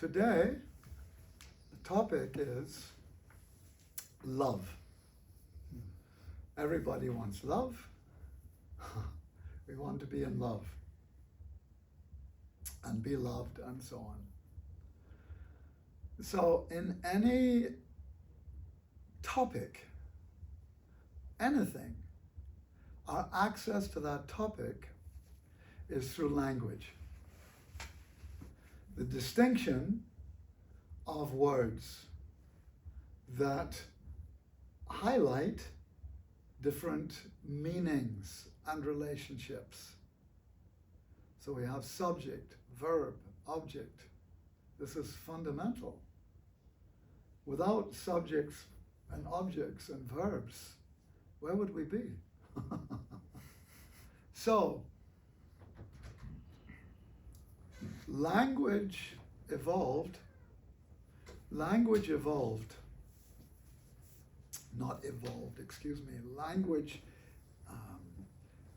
Today, the topic is love. Everybody wants love. We want to be in love and be loved and so on. So in any topic, anything, our access to that topic is through language. The distinction of words that highlight different meanings and relationships. So we have subject, verb, object. This is fundamental. Without subjects and objects and verbs, where would we be? So, language evolved, language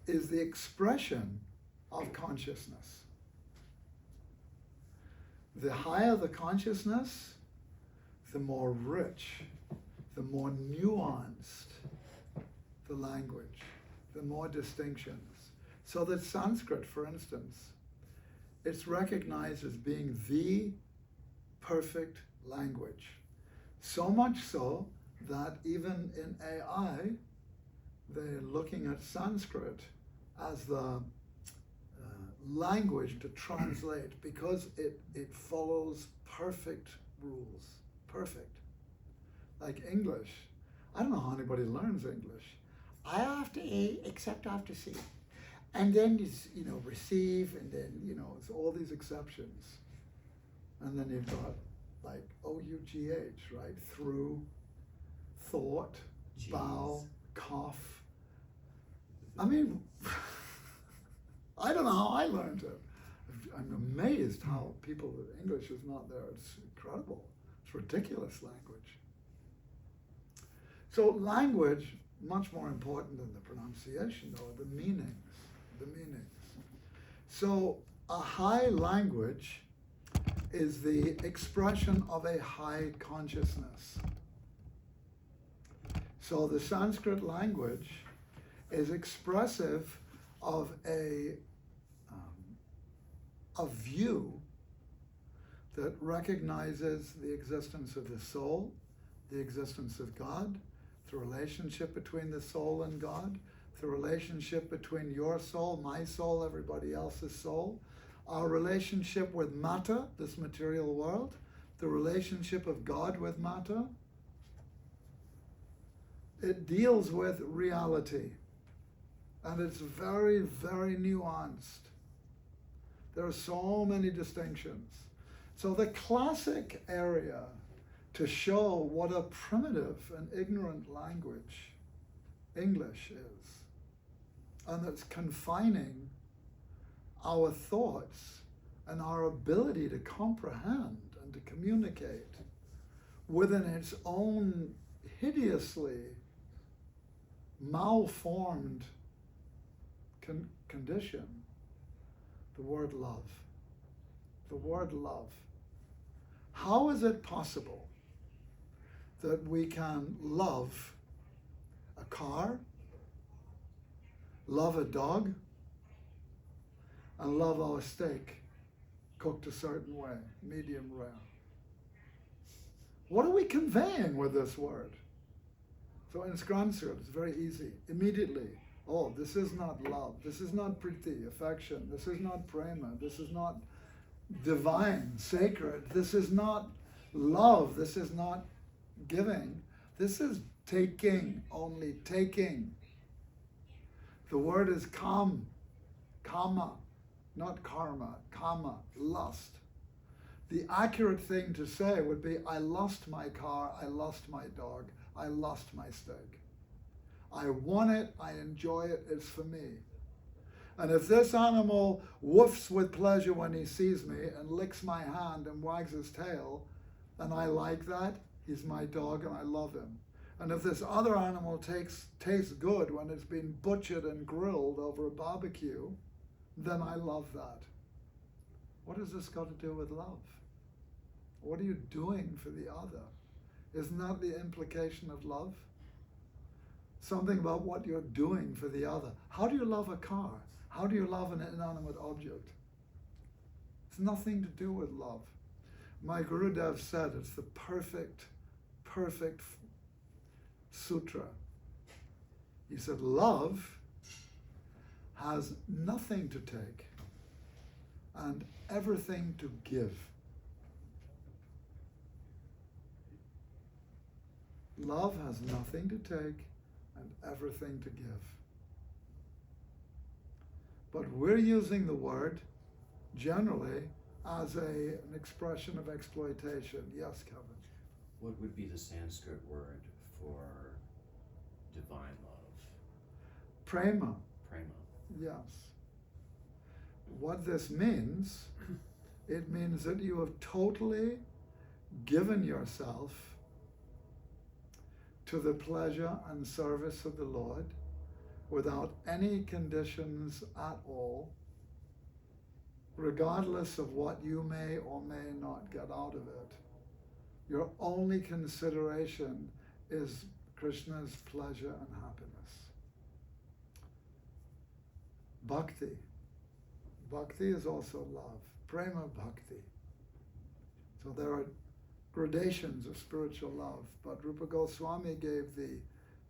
is the expression of consciousness. The higher the consciousness, the more rich, the more nuanced the language, the more distinctions. So that Sanskrit, for instance, it's recognized as being the perfect language. So much so that even in AI, they're looking at Sanskrit as the language to translate because it follows perfect rules. Perfect. Like English. I don't know how anybody learns English. I after A, except after C. And then it's, receive, and then, it's all these exceptions. And then you've got like OUGH, right? Through, thought, jeez, bow, cough. I mean, I don't know how I learned it. I'm amazed how people with English is not there. It's incredible. It's ridiculous language. So language, much more important than the pronunciation, though, the meanings. So a high language is the expression of a high consciousness. So the Sanskrit language is expressive of a view that recognizes the existence of the soul, the existence of God, the relationship between the soul and God, the relationship between your soul, my soul, everybody else's soul, our relationship with matter, this material world, the relationship of God with matter. It deals with reality, and it's very, very nuanced. There are so many distinctions. So the classic area to show what a primitive and ignorant language English is, and that's confining our thoughts and our ability to comprehend and to communicate within its own hideously malformed condition, the word love. The word love. How is it possible that we can love a car, love a dog, and love our steak cooked a certain way, medium rare? What are we conveying with this word? So in Sanskrit, it's very easy. Immediately, oh, this is not love. This is not priti, affection. This is not prema. This is not divine, sacred. This is not love. This is not giving. This is taking, only taking. The word is kama, not karma, kama, lust. The accurate thing to say would be, I lost my car, I lost my dog, I lost my steak. I want it, I enjoy it, it's for me. And if this animal woofs with pleasure when he sees me and licks my hand and wags his tail, and I like that, he's my dog and I love him. And if this other animal tastes good when it's been butchered and grilled over a barbecue, then I love that. What has this got to do with love? What are you doing for the other? Isn't that the implication of love? Something about what you're doing for the other. How do you love a car? How do you love an inanimate object? It's nothing to do with love. My Gurudev said it's the perfect sutra. He said, love has nothing to take and everything to give. Love has nothing to take and everything to give. But we're using the word generally as an expression of exploitation. Yes, Kevin? What would be the Sanskrit word for divine love? Prema. Prema. Yes. What this means, it means that you have totally given yourself to the pleasure and service of the Lord without any conditions at all, regardless of what you may or may not get out of it. Your only consideration is Krishna's pleasure and happiness. Bhakti. Bhakti is also love. Prema bhakti. So there are gradations of spiritual love, but Rupa Goswami gave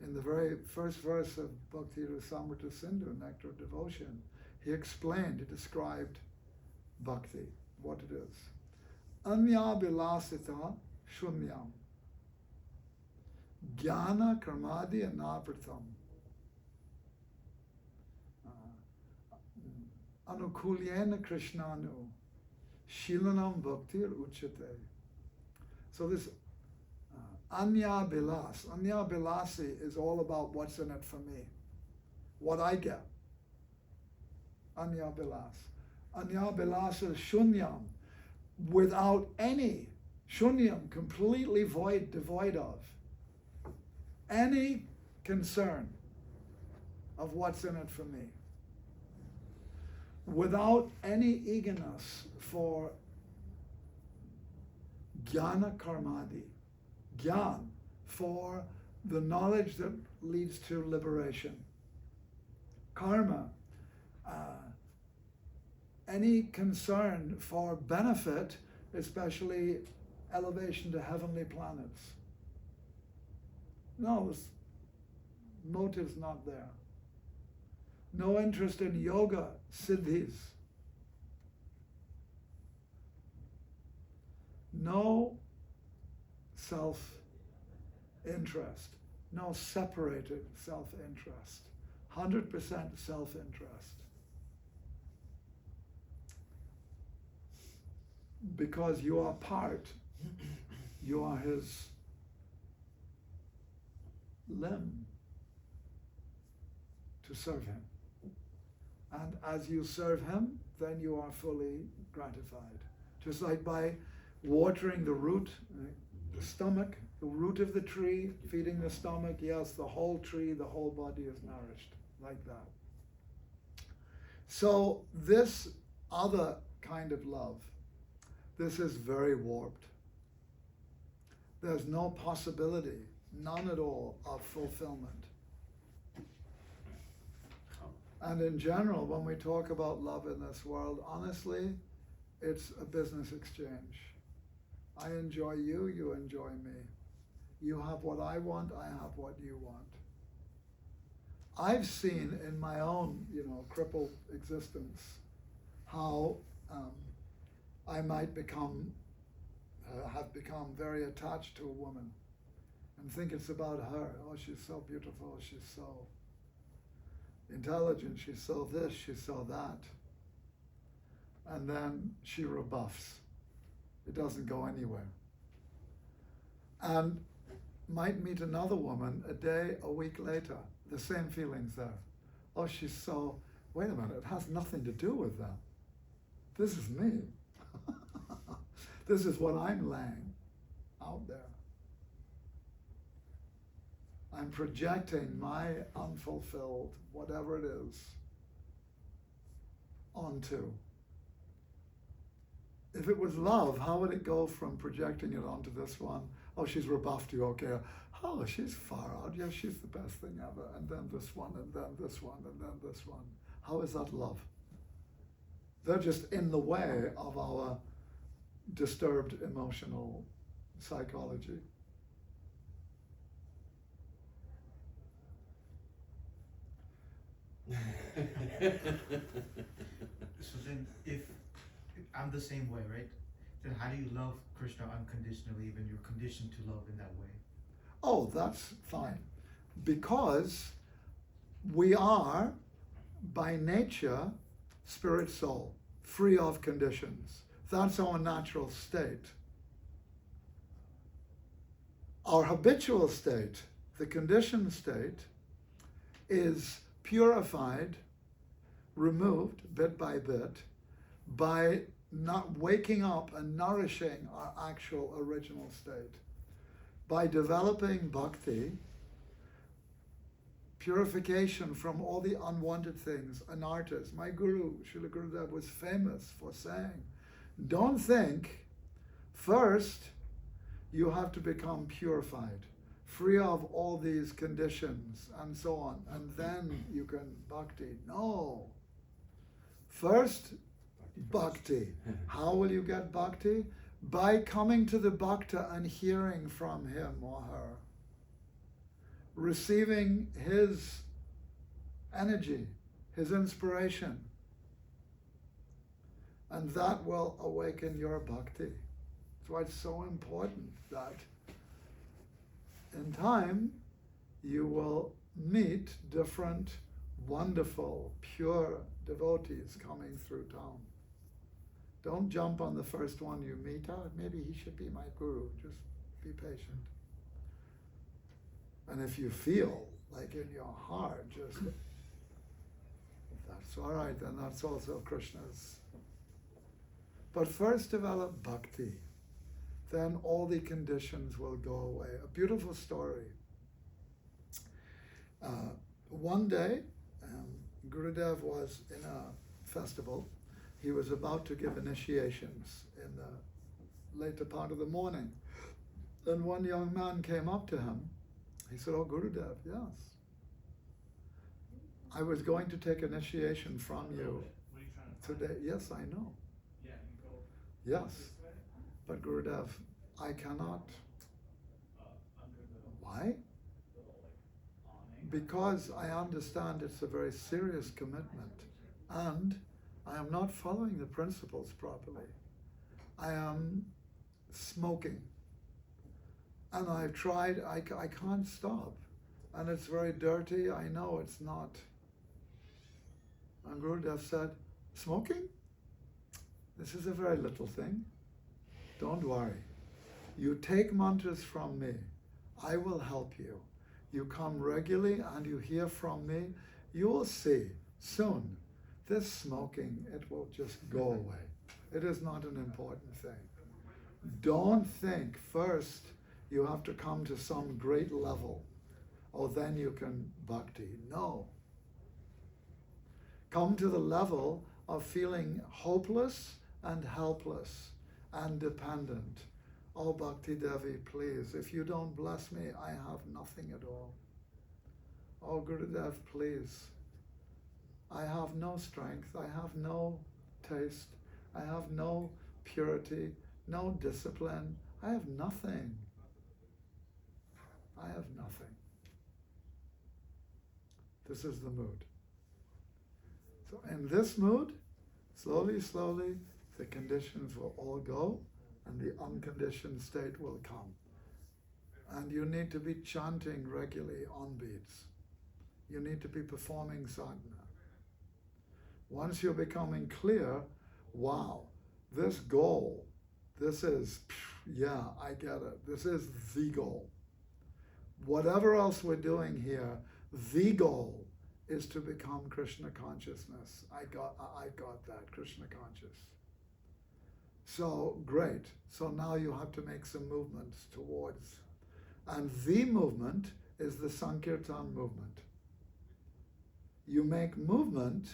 in the very first verse of Bhakti Rasamrita Sindhu, Nectar of Devotion, he described bhakti, what it is. Anya bilasita shunyam, jnana karmadi anapratam, anukulyena krishnanu, shilanam bhaktir uchate. So this Anya Bilasi is all about what's in it for me, what I get. Anya Bilas is shunyam, without any, shunyam, completely devoid of any concern of what's in it for me. Without any eagerness for jnana karmadi, jnana, for the knowledge that leads to liberation. Karma, any concern for benefit, especially elevation to heavenly planets. No, this motive's not there. No interest in yoga, siddhis. No self-interest, no separated self-interest, 100% self-interest. Because you are part, you are his limb to serve him. And as you serve him, then you are fully gratified. Just like by watering the root, the stomach, the root of the tree, feeding the stomach, yes, the whole tree, the whole body is nourished, like that. So this other kind of love, this is very warped. There's no possibility, none at all, of fulfillment. And in general, when we talk about love in this world, honestly, it's a business exchange. I enjoy you, you enjoy me. You have what I want, I have what you want. I've seen in my own, crippled existence, how I might have become very attached to a woman and think it's about her. Oh, she's so beautiful, she's so intelligent, she's so this, she's so that. And then she rebuffs. It doesn't go anywhere. And might meet another woman a day, a week later, the same feelings there. Oh, she's so, wait a minute, it has nothing to do with that. This is me. This is what I'm laying out there. I'm projecting my unfulfilled, whatever it is, onto. if it was love, how would it go from projecting it onto this one? Oh, she's rebuffed you, okay. Oh, she's far out. Yeah, she's the best thing ever. And then this one, and then this one, and then this one. How is that love? They're just in the way of our disturbed emotional psychology. So then, if I'm the same way, right? Then how do you love Krishna unconditionally when you're conditioned to love in that way? Oh, that's fine. Because we are, by nature, spirit soul, free of conditions. That's our natural state. Our habitual state, the conditioned state, is purified, removed bit by not waking up and nourishing our actual original state. By developing bhakti, purification from all the unwanted things, anarthas. My guru, Srila Gurudev, was famous for saying, don't think, first you have to become purified, free of all these conditions and so on, and then you can bhakti. No. First, bhakti. How will you get bhakti? By coming to the bhakta and hearing from him or her, receiving his energy, his inspiration, and that will awaken your bhakti. That's why it's so important that in time you will meet different wonderful, pure devotees coming through town. Don't jump on the first one you meet. Oh, maybe he should be my guru. Just be patient. And if you feel like in your heart, just, that's all right, then that's also Krishna's. But first develop bhakti. Then all the conditions will go away. A beautiful story. One day, Gurudev was in a festival. He was about to give initiations in the later part of the morning. Then one young man came up to him. He said, "Oh, Gurudev, yes. I was going to take initiation from you today." "Yes, I know." "Yes, but Gurudev, I cannot." "Why?" "Because I understand it's a very serious commitment, and I am not following the principles properly. I am smoking, and I've tried, I can't stop, and it's very dirty, I know it's not." And Gurudev said, "Smoking? This is a very little thing. Don't worry. You take mantras from me. I will help you. You come regularly and you hear from me. You will see soon this smoking, it will just go away. It is not an important thing. Don't think first you have to come to some great level. Oh, then you can bhakti." No. Come to the level of feeling hopeless and helpless and dependent. "Oh, Bhakti Devi, please, if you don't bless me, I have nothing at all. Oh, Gurudev, please. I have no strength, I have no taste, I have no purity, no discipline. I have nothing. I have nothing." This is the mood. So in this mood, slowly, slowly, the conditions will all go and the unconditioned state will come. And you need to be chanting regularly on beats. You need to be performing sadhana. Once you're becoming clear, wow, this goal, this is, yeah, I get it. This is the goal. Whatever else we're doing here, the goal is to become Krishna consciousness. I got that, Krishna conscious. So great. So now you have to make some movements towards. And the movement is the Sankirtan movement. You make movement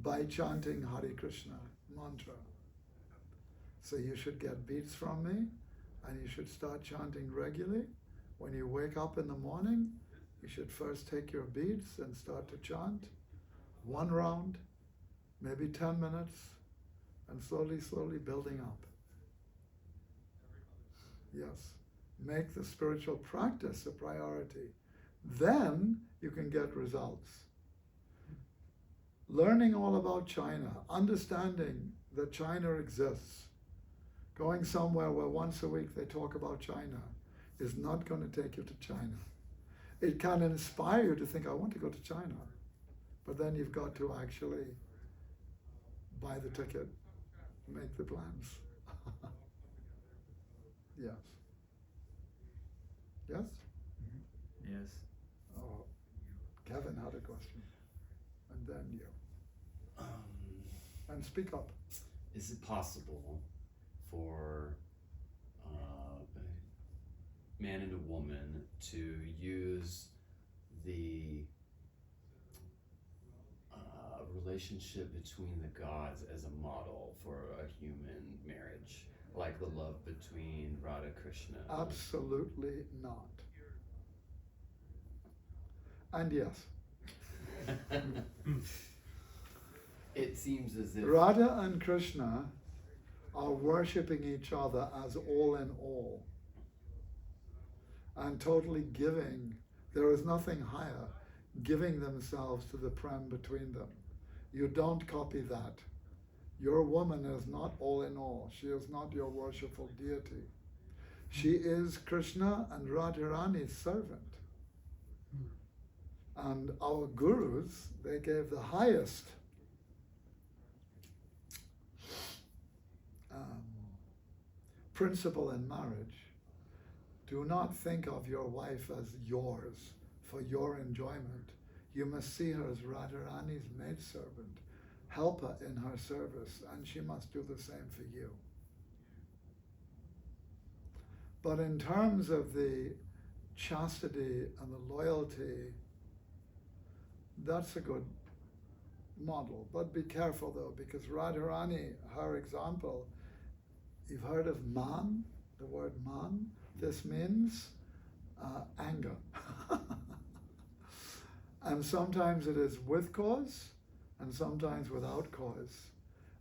by chanting Hare Krishna mantra. So you should get beads from me, and you should start chanting regularly. When you wake up in the morning, you should first take your beads and start to chant. 1 round, maybe 10 minutes, and slowly, slowly building up. Yes. Make the spiritual practice a priority. Then you can get results. Learning all about China, understanding that China exists, going somewhere where once a week they talk about China is not going to take you to China. It can inspire you to think, I want to go to China. But then you've got to actually buy the ticket, make the plans. Yes. Yes? Yes. Oh, Kevin had a question. And then you. And speak up. Is it possible for man and a woman to use the relationship between the gods as a model for a human marriage, like the love between Radha Krishna? Absolutely not. And yes. It seems as if Radha and Krishna are worshipping each other as all in all and totally giving. There is nothing higher, giving themselves to the prem between them. You don't copy that. Your woman is not all in all. She is not your worshipful deity. She is Krishna and Radharani's servant. And our gurus, they gave the highest principle in marriage. Do not think of your wife as yours for your enjoyment. You must see her as Radharani's maidservant. Help her in her service, and she must do the same for you. But in terms of the chastity and the loyalty, that's a good model. But be careful though, because Radharani, her example, you've heard of man, the word man? This means anger. And sometimes it is with cause, and sometimes without cause.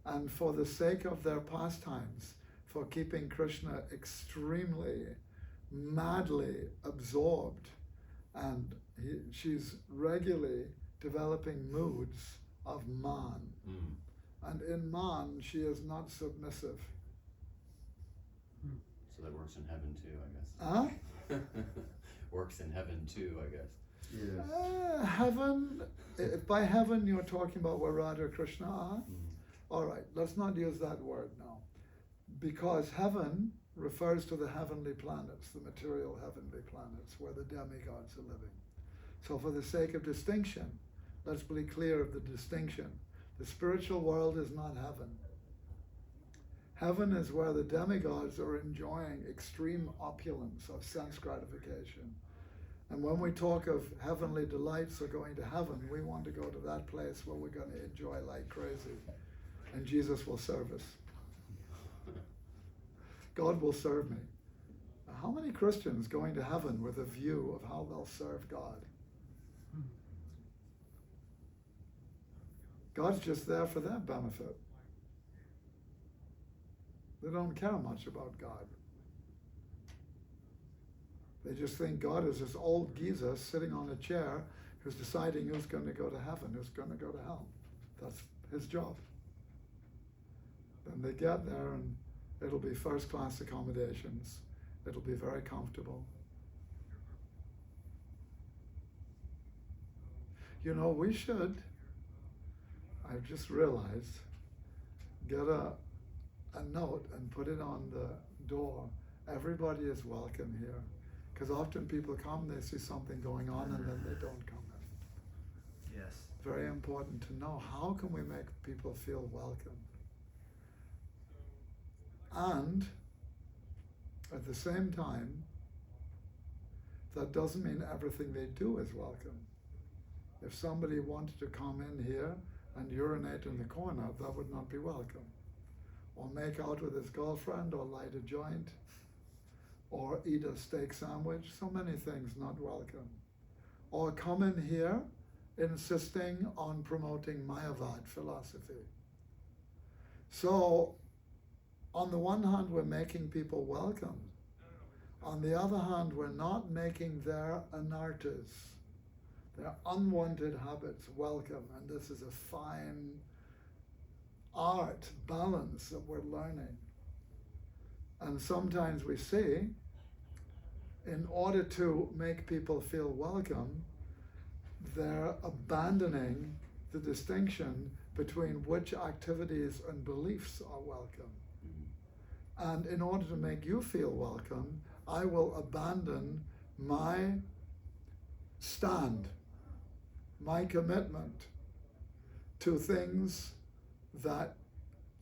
And for the sake of their pastimes, for keeping Krishna extremely, madly absorbed, and she's regularly developing moods of man. And in man, she is not submissive. So that works in heaven too, I guess. Huh? Works in heaven too, I guess. Yes. Heaven, if by heaven you're talking about where Radha Krishna are, all right, let's not use that word now. Because heaven refers to the heavenly planets, the material heavenly planets, where the demigods are living. So for the sake of distinction, let's be clear of the distinction. The spiritual world is not heaven. Heaven is where the demigods are enjoying extreme opulence of sense gratification. And when we talk of heavenly delights or going to heaven, we want to go to that place where we're going to enjoy like crazy. And Jesus will serve us. God will serve me. How many Christians going to heaven with a view of how they'll serve God? God's just there for their benefit. They don't care much about God. They just think God is this old geezer sitting on a chair who's deciding who's going to go to heaven, who's going to go to hell. That's his job. Then they get there and it'll be first-class accommodations. It'll be very comfortable. You know, we should, I've just realized, get a note and put it on the door. Everybody is welcome here. Because often people come, they see something going on, and then they don't come in. Yes. Very important to know, how can we make people feel welcome? And at the same time, that doesn't mean everything they do is welcome. If somebody wanted to come in here and urinate in the corner, that would not be welcome. or make out with his girlfriend, or light a joint, or eat a steak sandwich. So many things not welcome. Or come in here insisting on promoting Mayavad philosophy. So, on the one hand, we're making people welcome. On the other hand, we're not making their anartas, their unwanted habits, welcome. And this is a fine art balance that we're learning. And sometimes we see, in order to make people feel welcome, they're abandoning the distinction between which activities and beliefs are welcome. And in order to make you feel welcome, I will abandon my stand, my commitment to things that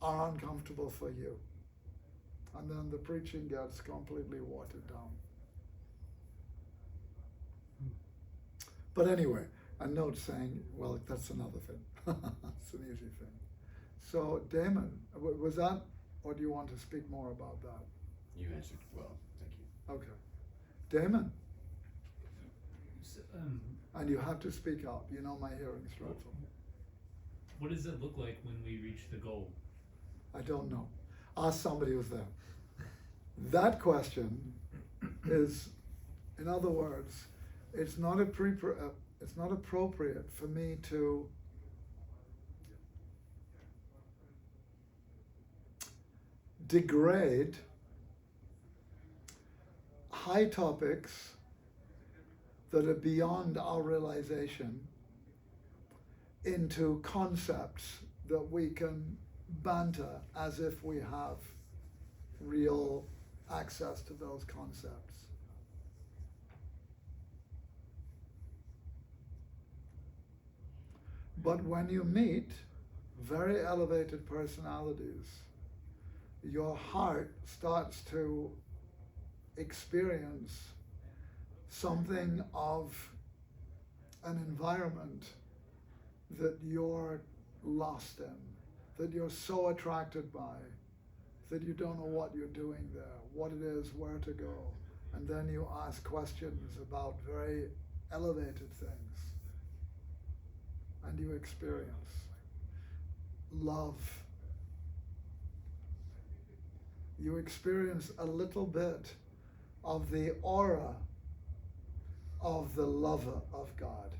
are uncomfortable for you. And then the preaching gets completely watered down. But anyway, a note saying, well, that's another thing. It's an easy thing. So, Damon, was that, or do you want to speak more about that? You answered well, thank you. Okay. Damon, So, and you have to speak up. You know my hearing's dreadful. what does it look like when we reach the goal? I don't know. Ask somebody who's there. That question is, in other words, it's not appropriate for me to degrade high topics that are beyond our realization into concepts that we can banter as if we have real access to those concepts. But when you meet very elevated personalities, your heart starts to experience something of an environment that you're lost in, that you're so attracted by, that you don't know what you're doing there, what it is, where to go. And then you ask questions about very elevated things. And you experience love. You experience a little bit of the aura of the lover of God.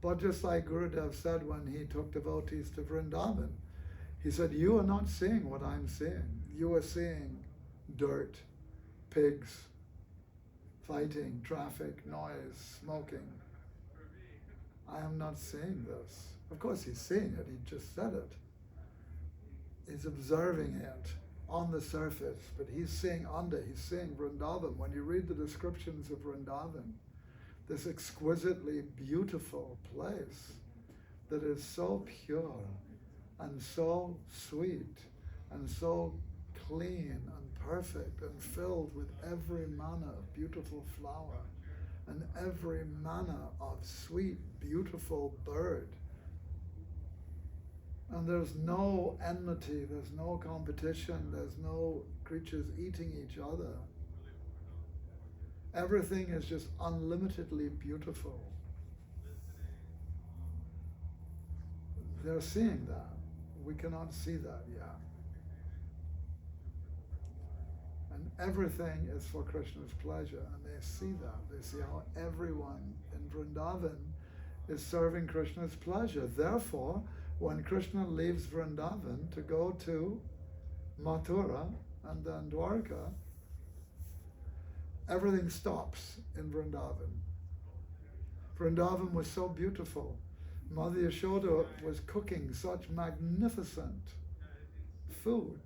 But just like Gurudev said when he took devotees to Vrindavan, he said, you are not seeing what I'm seeing. You are seeing dirt, pigs, fighting, traffic, noise, smoking. I am not seeing this. Of course he's seeing it, he just said it. He's observing it on the surface, but he's seeing under, he's seeing Vrindavan. When you read the descriptions of Vrindavan, this exquisitely beautiful place that is so pure and so sweet and so clean and perfect and filled with every manner of beautiful flower and every manner of sweet, beautiful bird. And there's no enmity, there's no competition, there's no creatures eating each other. Everything is just unlimitedly beautiful. They're seeing that. We cannot see that yet. And everything is for Krishna's pleasure, and they see that. They see how everyone in Vrindavan is serving Krishna's pleasure. Therefore, when Krishna leaves Vrindavan to go to Mathura and then Dwarka, everything stops in Vrindavan. Vrindavan was so beautiful. Mother Yashoda was cooking such magnificent food.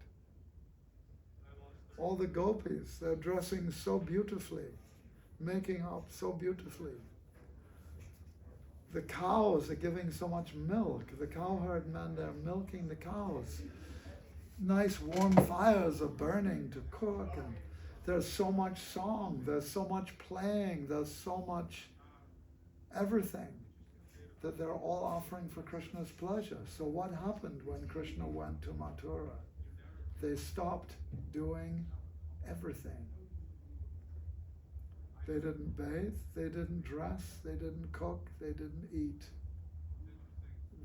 All the gopis, they're dressing so beautifully, making up so beautifully. The cows are giving so much milk. The cowherd men, they're milking the cows. Nice warm fires are burning to cook, and there's so much song, there's so much playing, there's so much everything. that they're all offering for Krishna's pleasure. So what happened when Krishna went to Mathura? They stopped doing everything. They didn't bathe, they didn't dress, they didn't cook, they didn't eat.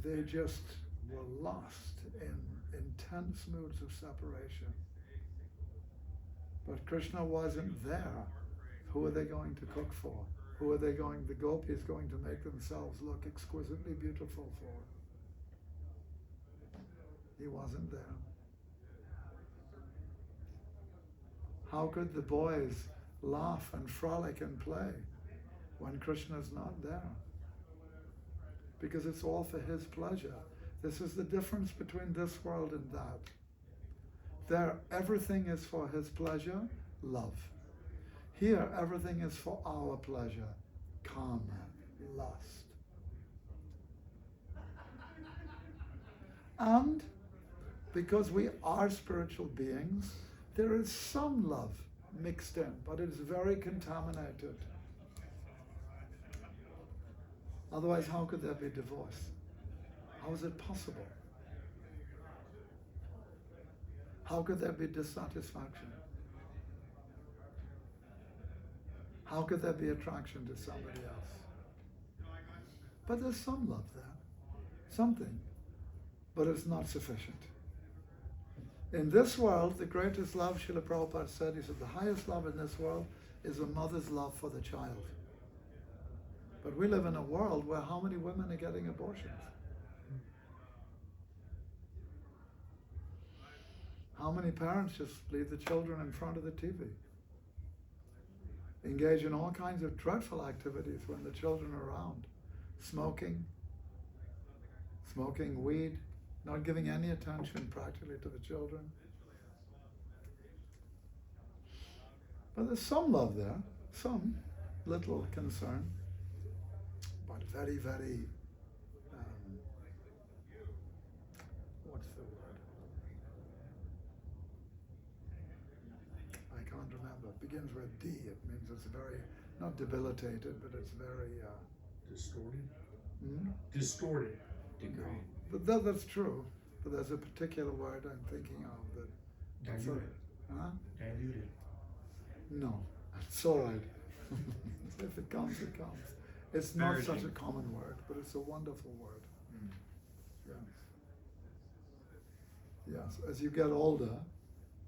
They just were lost in intense moods of separation. But Krishna wasn't there. Who are they going to cook for? Who are the gopis going to make themselves look exquisitely beautiful for? He wasn't there. How could the boys laugh and frolic and play when Krishna's not there? Because it's all for his pleasure. This is the difference between this world and that. There, everything is for his pleasure, love. Here, everything is for our pleasure, kama, lust. And because we are spiritual beings, there is some love mixed in, but it's very contaminated. Otherwise, how could there be divorce? How is it possible? How could there be dissatisfaction? How could there be attraction to somebody else? But there's some love there, something, but it's not sufficient. In this world, the greatest love, Srila Prabhupada said, he said, the highest love in this world is a mother's love for the child. But we live in a world where how many women are getting abortions? How many parents just leave the children in front of the TV? Engage in all kinds of dreadful activities when the children are around. Smoking weed, not giving any attention practically to the children. But there's some love there, some little concern, but very, very, what's the word? I can't remember. It begins with D. It means it's very, not debilitated, but it's very... Distorted? Hmm? Distorted. Degree. But that's true. But there's a particular word I'm thinking of that... Diluted. Huh? Diluted. No, it's all right. If it comes, it comes. It's not such a common word, but it's a wonderful word. Yes. Yes, as you get older,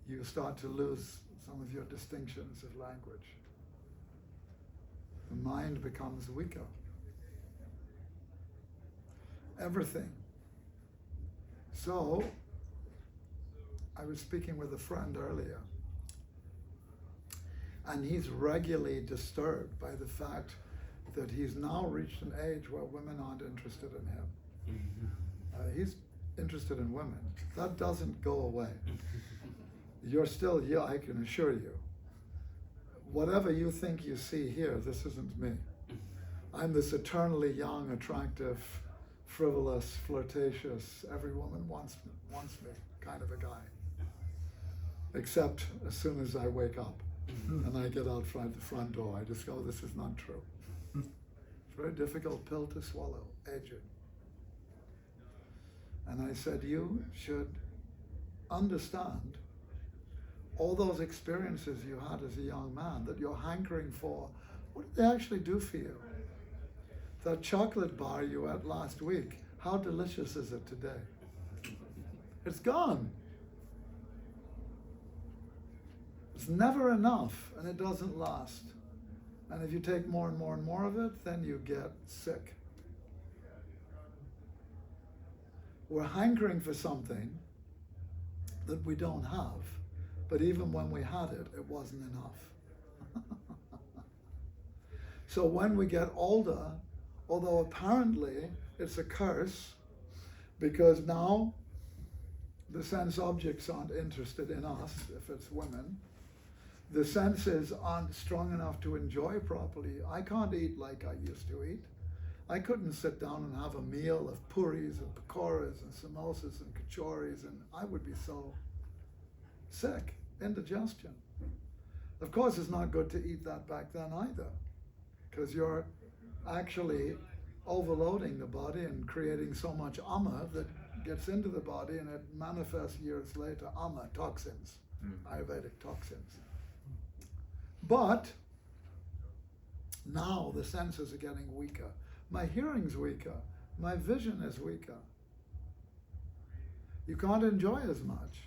you start to lose some of your distinctions of language. The mind becomes weaker. Everything. So, I was speaking with a friend earlier, and he's regularly disturbed by the fact that he's now reached an age where women aren't interested in him. He's interested in women. That doesn't go away. You're still, yeah, I can assure you. Whatever you think you see here, this isn't me. I'm this eternally young, attractive, frivolous, flirtatious, every woman wants me kind of a guy. Except as soon as I wake up and I get out the front door, I discover this is not true. It's a very difficult pill to swallow, aging. And I said, you should understand all those experiences you had as a young man that you're hankering for. What did they actually do for you? That chocolate bar you ate last week, how delicious is it today? It's gone. It's never enough, and it doesn't last. And if you take more and more and more of it, then you get sick. We're hankering for something that we don't have, but even when we had it, it wasn't enough. So when we get older, although apparently it's a curse, because now the sense objects aren't interested in us, if it's women. The senses aren't strong enough to enjoy properly. I can't eat like I used to eat. I couldn't sit down and have a meal of puris and pakoras and samosas and kachoris, and I would be so sick, indigestion. Of course, it's not good to eat that back then either, because you're actually overloading the body and creating so much ama that gets into the body and it manifests years later, ama, toxins, Ayurvedic toxins. But now the senses are getting weaker. My hearing's weaker. My vision is weaker. You can't enjoy as much.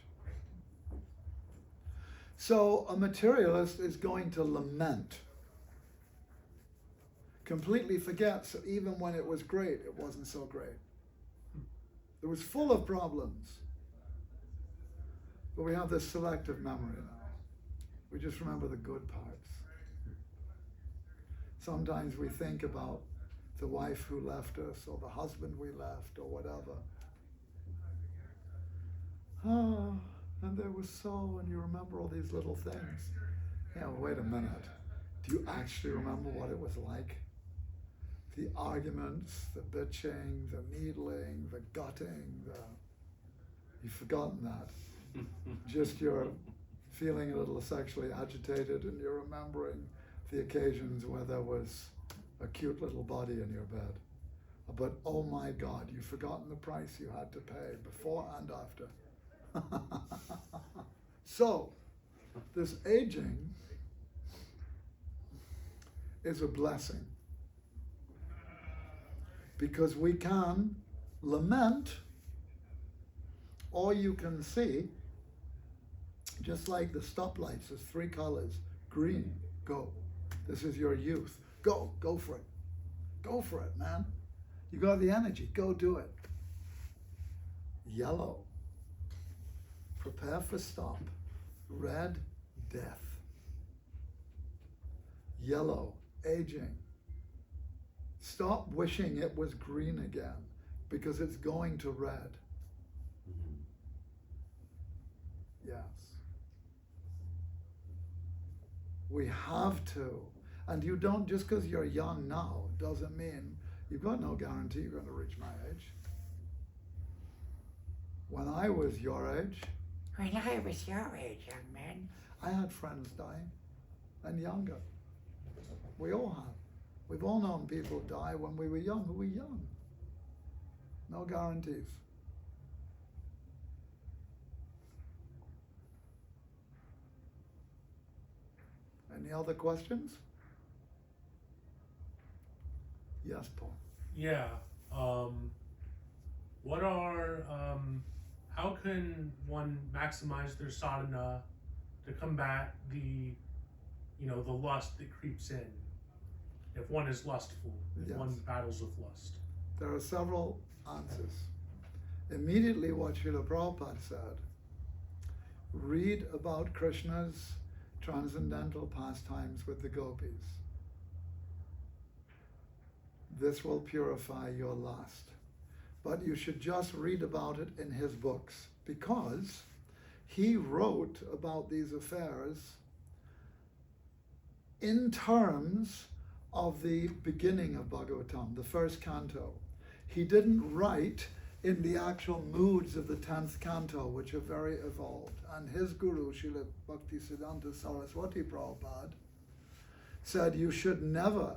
So a materialist is going to lament. Completely forgets that even when it was great, it wasn't so great. It was full of problems. But we have this selective memory now. We just remember the good parts. Sometimes we think about the wife who left us, or the husband we left, or whatever. Oh, and there was so, and you remember all these little things. Yeah, well, wait a minute. Do you actually remember what it was like? The arguments, the bitching, the needling, the gutting, you've forgotten that. Just you're feeling a little sexually agitated and you're remembering the occasions where there was a cute little body in your bed. But oh my God, you've forgotten the price you had to pay before and after. So, this aging is a blessing because we can lament, or you can see, just like the stoplights, there's 3 colors. Green, go. This is your youth. Go for it. Go for it, man. You got the energy, go do it. Yellow, prepare for stop. Red, death. Yellow, aging. Stop wishing it was green again because it's going to red. Yes. We have to. And you don't, just because you're young now, doesn't mean you've got no guarantee you're going to reach my age. When I was your age, When I was your age, young man, I had friends dying, and younger. We all have. We've all known people die when we were young who were young. No guarantees. Any other questions? Yes, Paul. Yeah. What are how can one maximize their sadhana to combat the the lust that creeps in if one is lustful, if Yes. one battles with lust? There are several answers. Immediately what Srila Prabhupada said, read about Krishna's transcendental pastimes with the gopis. This will purify your lust. But you should just read about it in his books because he wrote about these affairs in terms of the beginning of Bhagavatam, the first canto. He didn't write in the actual moods of the 10th canto, which are very evolved. And his guru, Srila Bhaktisiddhanta Saraswati Prabhupada, said you should never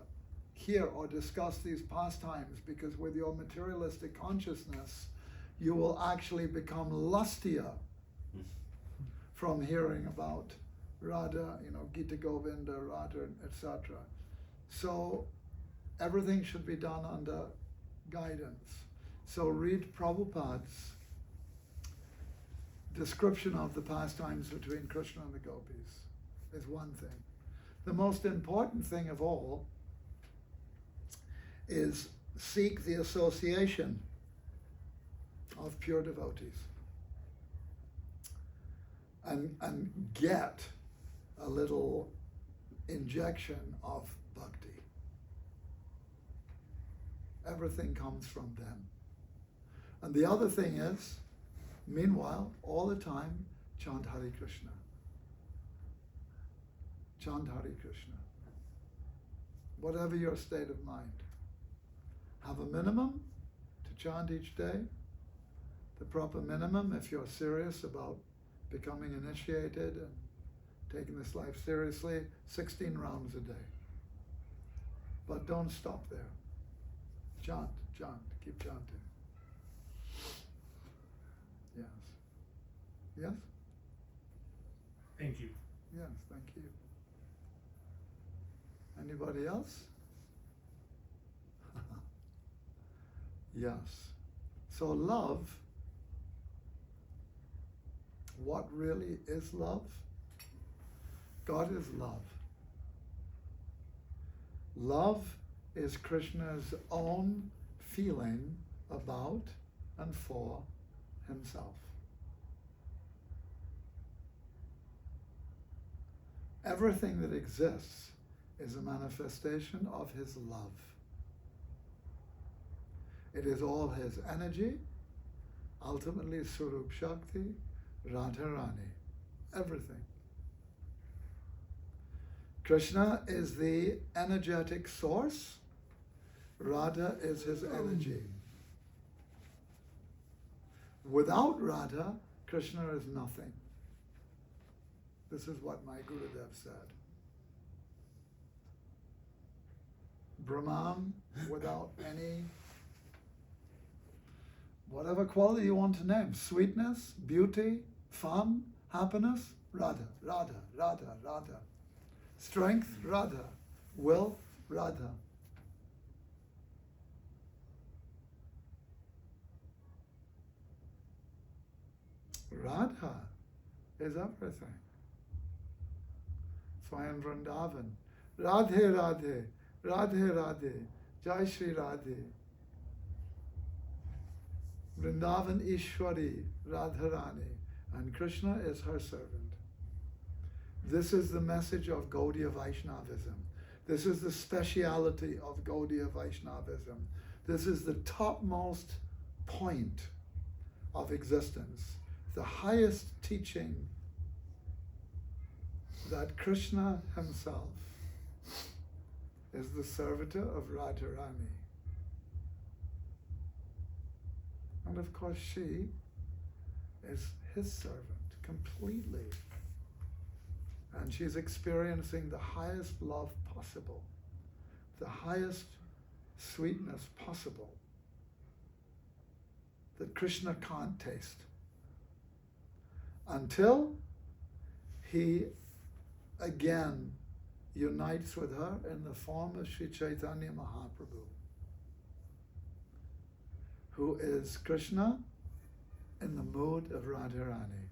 hear or discuss these pastimes because with your materialistic consciousness, you will actually become lustier from hearing about Radha, Gita Govinda, Radha, etc. So everything should be done under guidance. So read Prabhupada's description of the pastimes between Krishna and the gopis is one thing. The most important thing of all is seek the association of pure devotees and get a little injection of bhakti. Everything comes from them. And the other thing is, meanwhile, all the time, chant Hare Krishna. Chant Hare Krishna. Whatever your state of mind. Have a minimum to chant each day. The proper minimum, if you're serious about becoming initiated and taking this life seriously, 16 rounds a day. But don't stop there. Chant, keep chanting. Yes. Yes? Thank you. Yes, thank you. Anybody else? Yes. So love, what really is love? God is love. Love is Krishna's own feeling about and for himself. Everything that exists is a manifestation of his love. It is all his energy, ultimately Swarup Shakti, Radharani, everything. Krishna is the energetic source, Radha is his energy. Without Radha, Krishna is nothing. This is what my Gurudev said. Brahman, without any, whatever quality you want to name, sweetness, beauty, fun, happiness, Radha, Radha, Radha, Radha. Strength, Radha. Will, Radha. Radha is everything. Swayam Vrindavan. Radhe Radhe, Radhe Radhe, Jai Shri Radhe. Vrindavan Ishwari, Radharani, and Krishna is her servant. This is the message of Gaudiya Vaishnavism. This is the speciality of Gaudiya Vaishnavism. This is the topmost point of existence, the highest teaching that Krishna himself is the servitor of Radharani. And of course she is his servant completely. And she's experiencing the highest love possible, the highest sweetness possible that Krishna can't taste until he again unites with her in the form of Sri Chaitanya Mahaprabhu, who is Krishna in the mood of Radharani.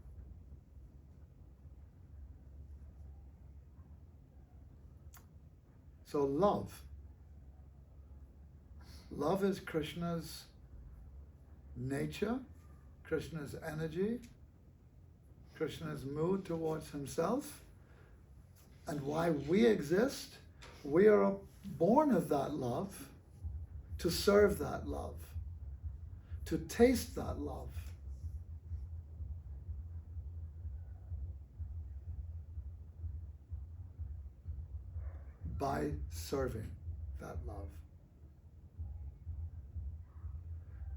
So love is Krishna's nature, Krishna's energy, Krishna's mood towards himself, and why we exist. We are born of that love, to serve that love, to taste that love. By serving that love.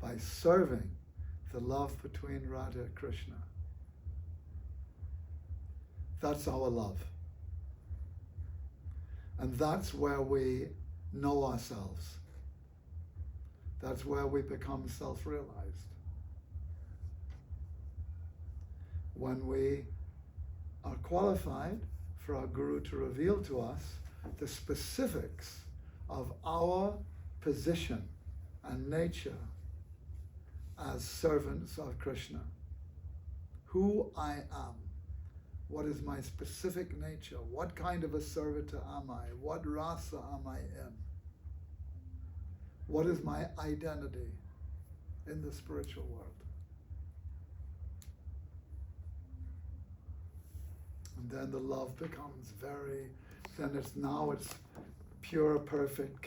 By serving the love between Radha and Krishna. That's our love. And that's where we know ourselves. That's where we become self-realized. When we are qualified for our Guru to reveal to us the specifics of our position and nature as servants of Krishna. Who I am. What is my specific nature? What kind of a servitor am I? What rasa am I in? What is my identity in the spiritual world? And then the love becomes then it's pure, perfect,